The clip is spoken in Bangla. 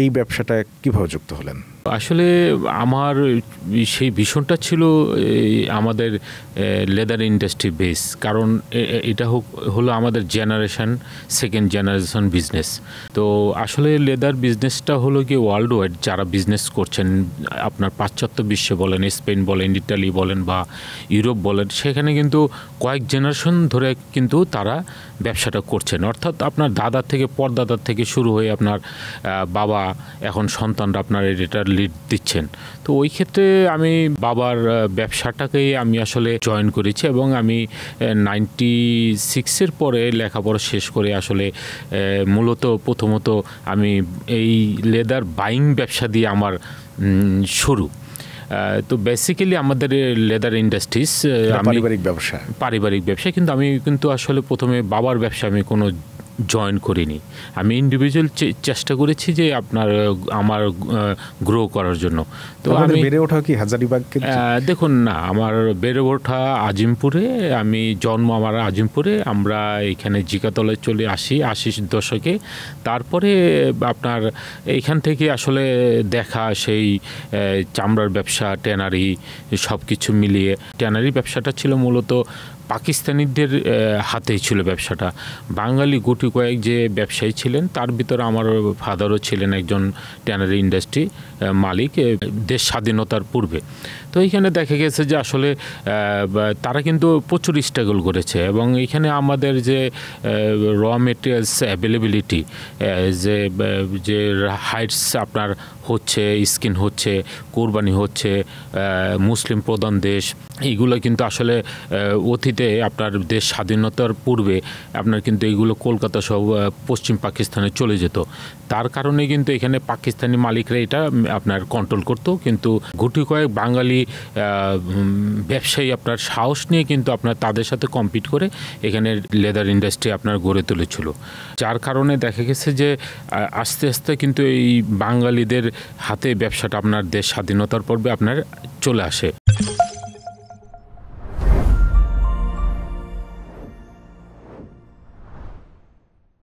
এই ব্যবসাটা কিভাবে যুক্ত হলেন? আসলে আমার সেই ভীষণটা ছিল আমাদের লেদার ইন্ডাস্ট্রি বেস, কারণ এটা হলো আমাদের সেকেন্ড জেনারেশন বিজনেস। তো আসলে লেদার বিজনেসটা হলো কি ওয়ার্ল্ড ওয়াইড যারা বিজনেস করছেন, আপনার পাশ্চাত্য বিশ্বে বলেন, স্পেন বলেন, ইটালি বলেন বা ইউরোপ বলেন, সেখানে কিন্তু কয়েক জেনারেশন ধরে কিন্তু তারা ব্যবসাটা করছেন। অর্থাৎ আপনার দাদার থেকে পরদাদার থেকে শুরু হয়ে আপনার বাবা, এখন সন্তানরা আপনার এটার লিড দিচ্ছেন। তো ওই ক্ষেত্রে আমি বাবার ব্যবসাটাকেই আমি আসলে জয়েন করেছি এবং আমি 96-এর পরে লেখাপড়া শেষ করে আসলে মূলত প্রথমত আমি এই লেদার বাইং ব্যবসা দিয়ে আমার শুরু। তো বেসিক্যালি আমাদের লেদার ইন্ডাস্ট্রিজ পারিবারিক ব্যবসা, কিন্তু আমি কিন্তু আসলে প্রথমে বাবার ব্যবসা আমি কোনো জয়েন করিনি। আমি ইন্ডিভিজুয়াল চেষ্টা করেছি যে আমার গ্রো করার জন্য। তো আমি বেড়ে ওঠা কি হাজারীবাগ? দেখুন না, আমার বেড়ে ওঠা আজিমপুরে, আমি জন্ম আমার আজিমপুরে। আমরা এখানে জিকাতলায় চলে আসি 80 দশকে। তারপরে আপনার এইখান থেকে আসলে দেখা সেই চামড়ার ব্যবসা, ট্যানারি, সব কিছু মিলিয়ে ট্যানারি ব্যবসাটা ছিল মূলত পাকিস্তানিদের হাতেই ছিল ব্যবসাটা। বাঙালি গুটি কয়েক যে ব্যবসায়ী ছিলেন, তার ভিতরে আমার ফাদারও ছিলেন একজন ট্যানারি ইন্ডাস্ট্রি মালিক দেশ স্বাধীনতার পূর্বে। তো এইখানে দেখা গেছে যে আসলে তারা কিন্তু প্রচুর স্ট্রাগল করেছে এবং এইখানে আমাদের যে র মেটেরিয়ালস অ্যাভেলেবিলিটি, যে হাইটস আপনার হচ্ছে, স্কিন হচ্ছে, কোরবানি হচ্ছে, মুসলিম প্রধান দেশ, এইগুলো কিন্তু আসলে অতীতে আপনার দেশ স্বাধীনতার পূর্বে আপনার কিন্তু এইগুলো কলকাতা সহ পশ্চিম পাকিস্তানে চলে যেত। তার কারণে কিন্তু এখানে পাকিস্তানি মালিকরা এটা আপনার কন্ট্রোল করতো, কিন্তু গুটি কয়েক বাঙালি ব্যবসায়ী আপনার সাহস নিয়ে কিন্তু আপনার তাদের সাথে কম্পিট করে এখানে লেদার ইন্ডাস্ট্রি আপনার গড়ে তুলেছিল। যার কারণে দেখা গেছে যে আস্তে আস্তে কিন্তু এই বাঙালিদের হাতে ব্যবসাটা আপনার দেশ স্বাধীনতার পূর্বে আপনার চলে আসে।